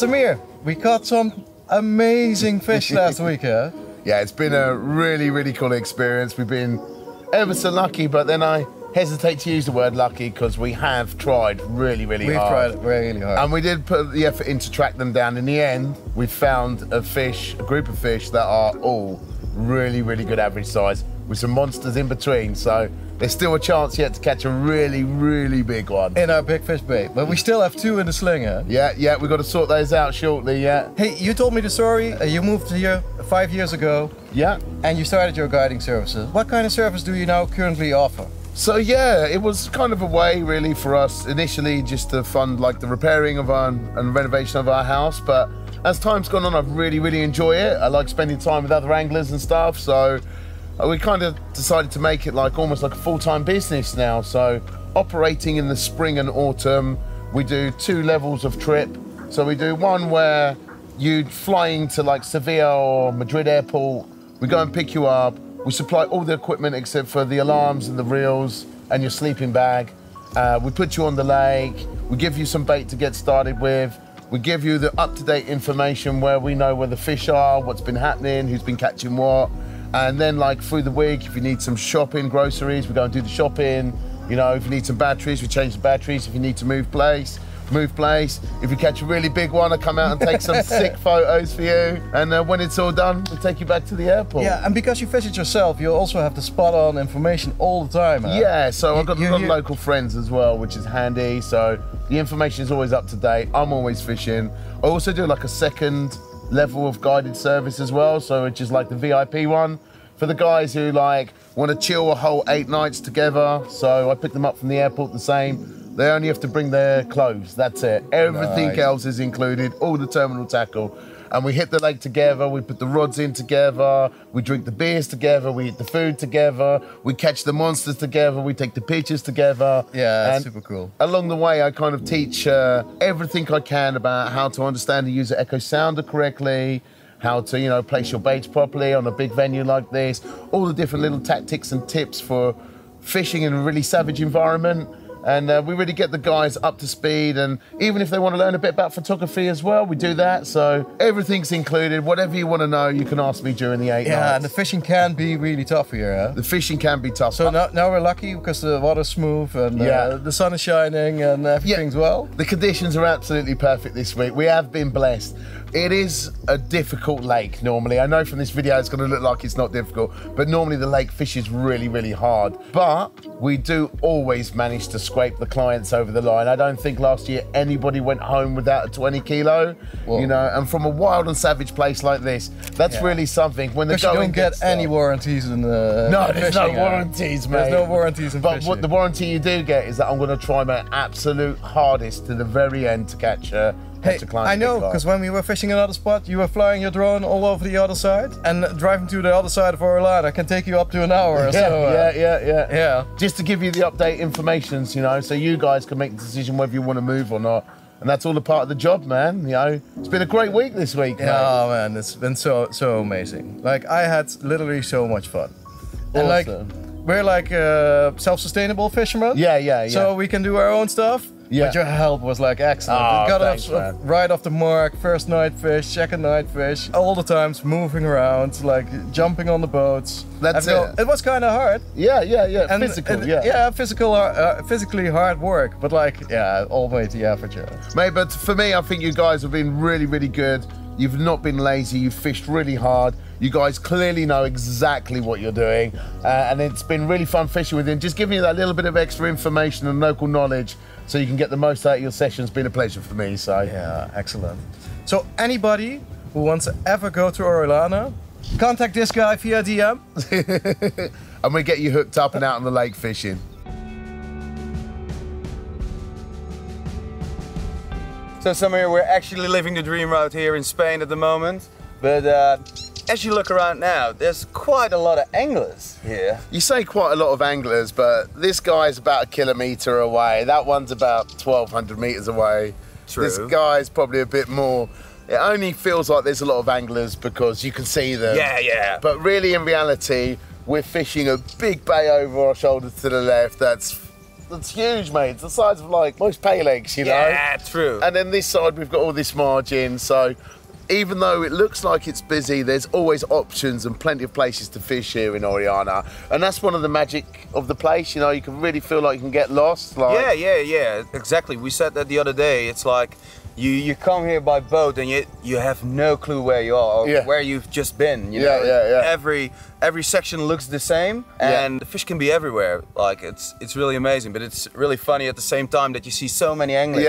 Samir, we caught some amazing fish last week, huh? Yeah, it's been a really, really cool experience. We've been ever so lucky, but then I hesitate to use the word lucky because we have tried really, really hard. We've tried really hard. And we did put the effort in to track them down. In the end, we found a group of fish that are all really, really good average size with some monsters in between. So there's still a chance yet to catch a really, really big one. In our big fish bait. But we still have 2 in the slinger. Yeah, we've got to sort those out shortly, yeah. Hey, you told me the story. You moved here 5 years ago. Yeah. And you started your guiding services. What kind of service do you now currently offer? So yeah, it was kind of a way really for us initially just to fund like the repairing of and renovation of our house. But as time's gone on, I've really, really enjoyed it. I like spending time with other anglers and stuff. So we kind of decided to make it like almost like a full-time business now. So operating in the spring and autumn, we do 2 levels of trip. So we do one where you'd fly into like Sevilla or Madrid airport. We go and pick you up. We supply all the equipment except for the alarms and the reels and your sleeping bag. We put you on the lake. We give you some bait to get started with. We give you the up-to-date information where we know where the fish are, what's been happening, who's been catching what. And then like through the week, if you need some shopping, groceries, we go and do the shopping. You know, if you need some batteries, we change the batteries. If you need to move place. If you catch a really big one, I come out and take some sick photos for you. And when it's all done, we take you back to the airport. Yeah, and because you fish it yourself, you also have the spot-on information all the time, huh? Yeah, so I've got a lot of local friends as well, which is handy. So the information is always up to date. I'm always fishing. I also do like a second level of guided service as well. So which is like the VIP one for the guys who like want to chill a whole 8 nights together. So I pick them up from the airport the same. They only have to bring their clothes, that's it. Everything else is included, all the terminal tackle. And we hit the lake together, we put the rods in together, we drink the beers together, we eat the food together, we catch the monsters together, we take the pictures together. Yeah, that's super cool. Along the way, I kind of teach everything I can about how to understand and use the echo sounder correctly, how to, you know, place your baits properly on a big venue like this, all the different little tactics and tips for fishing in a really savage environment. And we really get the guys up to speed, and even if they want to learn a bit about photography as well, we do that. So everything's included. Whatever you want to know, you can ask me during the 8 nights. Yeah, and the fishing can be really tough here, huh? The fishing can be tough. So now we're lucky because the water's smooth and the sun is shining and everything's well. The conditions are absolutely perfect this week. We have been blessed. It is a difficult lake normally. I know from this video it's going to look like it's not difficult, but normally the lake fishes really, really hard. But we do always manage to scrape the clients over the line. I don't think last year anybody went home without a 20 kilo, you know, and from a wild and savage place like this, that's really something. When the you don't get any warranties in the No, there's no warranties, mate. There's no warranties in But fishing. what the warranty you do get is that I'm going to try my absolute hardest to the very end to catch a client. I know, because when we were fishing another spot, you were flying your drone all over the other side, and driving to the other side of Orlando can take you up to an hour or so. Yeah. Just to give you the update information, you know, so you guys can make the decision whether you want to move or not. And that's all a part of the job, man. You know, it's been a great week this week. Yeah, oh man, it's been so amazing. Like I had literally so much fun. And like we're like self-sustainable fishermen. Yeah. So we can do our own stuff. Yeah. But your help was like excellent. Oh, it got thanks, us right off the mark. First night fish, second night fish, all the times moving around, like jumping on the boats. That's it. It was kind of hard. Yeah. And physically hard work, but like, all made the effort. Mate, but for me, I think you guys have been really, really good. You've not been lazy. You've fished really hard. You guys clearly know exactly what you're doing. And it's been really fun fishing with you. Just giving you that little bit of extra information and local knowledge so you can get the most out of your session. It's been a pleasure for me. So yeah, excellent. So anybody who wants to ever go to Orellana, contact this guy via DM. And we get you hooked up and out on the lake fishing. So Samir, we're actually living the dream out here in Spain at the moment, but as you look around now, there's quite a lot of anglers here. You say quite a lot of anglers, but this guy's about 1 kilometre away. That one's about 1,200 metres away. True. This guy's probably a bit more. It only feels like there's a lot of anglers because you can see them. Yeah. But really, in reality, we're fishing a big bay over our shoulders to the left. That's that's huge, mate. It's the size of like most pay legs, you know? Yeah, true. And then this side, we've got all this margin. So even though it looks like it's busy, there's always options and plenty of places to fish here in Oriana. And that's one of the magic of the place, you know, you can really feel like you can get lost. Like, Yeah, exactly. We said that the other day. It's like you come here by boat and you have no clue where you are or where you've just been. You know? Every section looks the same and the fish can be everywhere. Like it's really amazing, but it's really funny at the same time that you see so many anglers.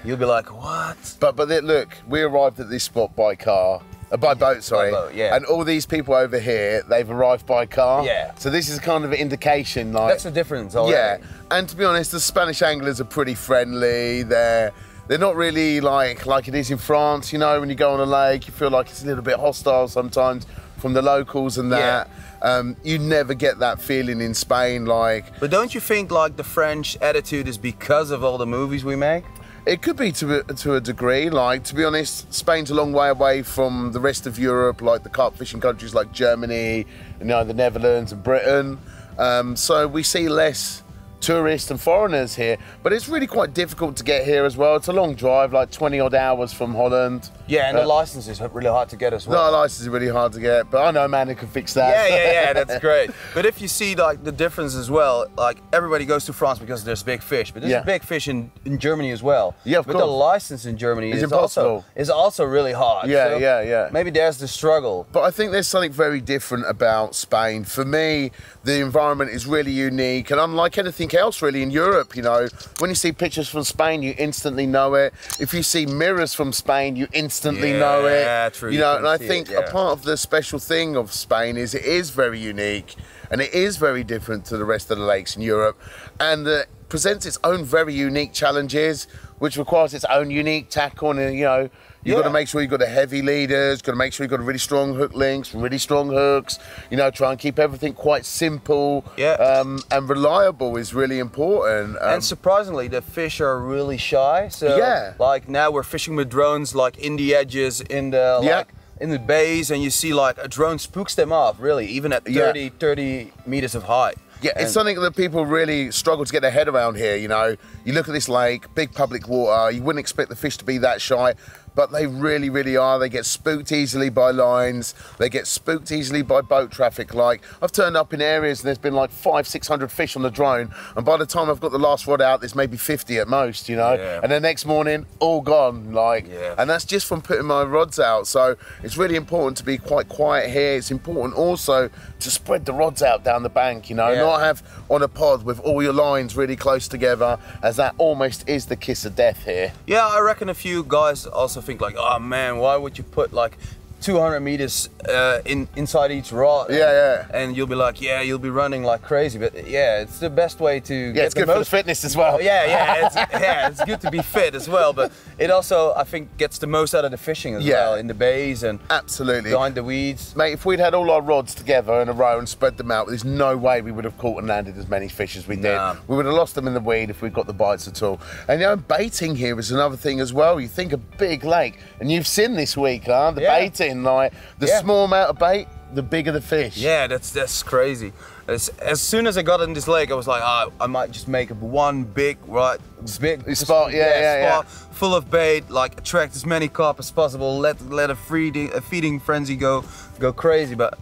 You'll be like, what? But look, we arrived at this spot by car. By boat, sorry. By boat, And all these people over here, they've arrived by car. Yeah. So this is kind of an indication, like. That's the difference already. Yeah. And to be honest, the Spanish anglers are pretty friendly. They're not really like it is in France, you know, when you go on a lake, you feel like it's a little bit hostile sometimes from the locals and that. You never get that feeling in Spain, like. But don't you think like the French attitude is because of all the movies we make? It could be to a degree. Like, to be honest, Spain's a long way away from the rest of Europe, like the carp fishing countries like Germany, you know, the Netherlands and Britain. So we see less tourists and foreigners here, but it's really quite difficult to get here as well. It's a long drive, like 20 odd hours from Holland. Yeah, and the license is really hard to get as well. No, license is really hard to get, but I know a man who can fix that. Yeah, that's great. But if you see like the difference as well, like everybody goes to France because there's big fish, but there's big fish in Germany as well. Yeah, of but course. the license in Germany is impossible. also really hard. Yeah. Maybe there's the struggle. But I think there's something very different about Spain. For me, the environment is really unique, and unlike anything else really in Europe, you know, when you see pictures from Spain, you instantly know it. If you see mirrors from Spain, you instantly know it. Yeah, true. You know, and I think a part of the special thing of Spain is it is very unique, and it is very different to the rest of the lakes in Europe, and presents its own very unique challenges, which requires its own unique tackle, and you know, you've got to make sure you've got the heavy leaders, got to make sure you've got really strong hook links, really strong hooks, you know, try and keep everything quite simple and reliable is really important. And surprisingly, the fish are really shy. So like now we're fishing with drones like in the edges, in the in the bays, and you see like a drone spooks them off really, even at 30 meters of height. Yeah, it's something that people really struggle to get their head around here, you know. You look at this lake, big public water, you wouldn't expect the fish to be that shy, but they really, really are. They get spooked easily by lines, they get spooked easily by boat traffic. Like, I've turned up in areas and there's been like 500-600 fish on the drone, and by the time I've got the last rod out, there's maybe 50 at most, you know. And the next morning, all gone, like, and that's just from putting my rods out. So it's really important to be quite quiet here. It's important also to spread the rods out down the bank, you know, not have on a pod with all your lines really close together, as that almost is the kiss of death here. Yeah, I reckon a few guys also think like, oh man, why would you put like 200 meters inside each rod? And you'll be like, you'll be running like crazy, but it's the best way to get it's good for the fitness as well. It's good to be fit as well, but it also, I think, gets the most out of the fishing as well, in the bays and behind the weeds. Mate, if we'd had all our rods together in a row and spread them out, there's no way we would have caught and landed as many fish as we did. We would have lost them in the weed if we'd got the bites at all. And you know, baiting here is another thing as well. You think a big lake, and you've seen this week, the baiting. Like the small amount of bait, the bigger the fish. Yeah, that's crazy. As soon as I got in this lake, I was like, I might just make one big spot, spot full of bait, like attract as many carp as possible. Let a feeding frenzy go crazy. But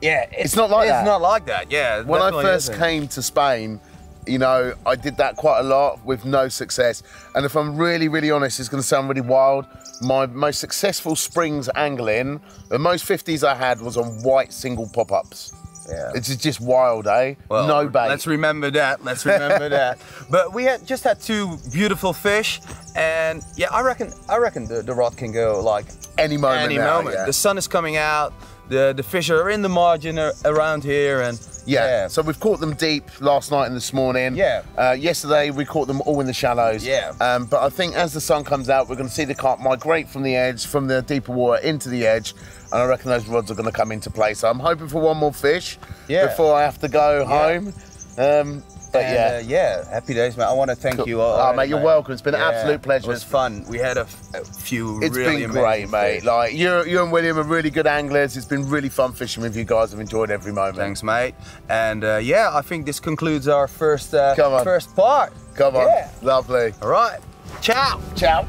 it's not like that. It's not like that. Yeah. When I first came to Spain, you know, I did that quite a lot with no success. And if I'm really, really honest, it's going to sound really wild. My most successful springs angling, the most 50s I had was on white single pop-ups. Yeah. It's just wild, eh? Well, no bait. Let's remember that. But we just had two beautiful fish, and I reckon the rod can go like any moment. Yeah. The sun is coming out. The fish are in the margin around here, and so we've caught them deep last night and this morning. Yesterday we caught them all in the shallows. But I think as the sun comes out, we're going to see the carp migrate from the edge, from the deeper water into the edge, and I reckon those rods are going to come into play. So I'm hoping for one more fish before I have to go home. But yeah, happy days, mate. I want to thank you all. Oh, mate, you're welcome. It's been an absolute pleasure. It was fun. We had a few It's really been great, mate. Fish. Like, you and William are really good anglers. It's been really fun fishing with you guys. I've enjoyed every moment. Thanks, mate. And yeah, I think this concludes our first part. Come on. Yeah. Lovely. All right. Ciao. Ciao.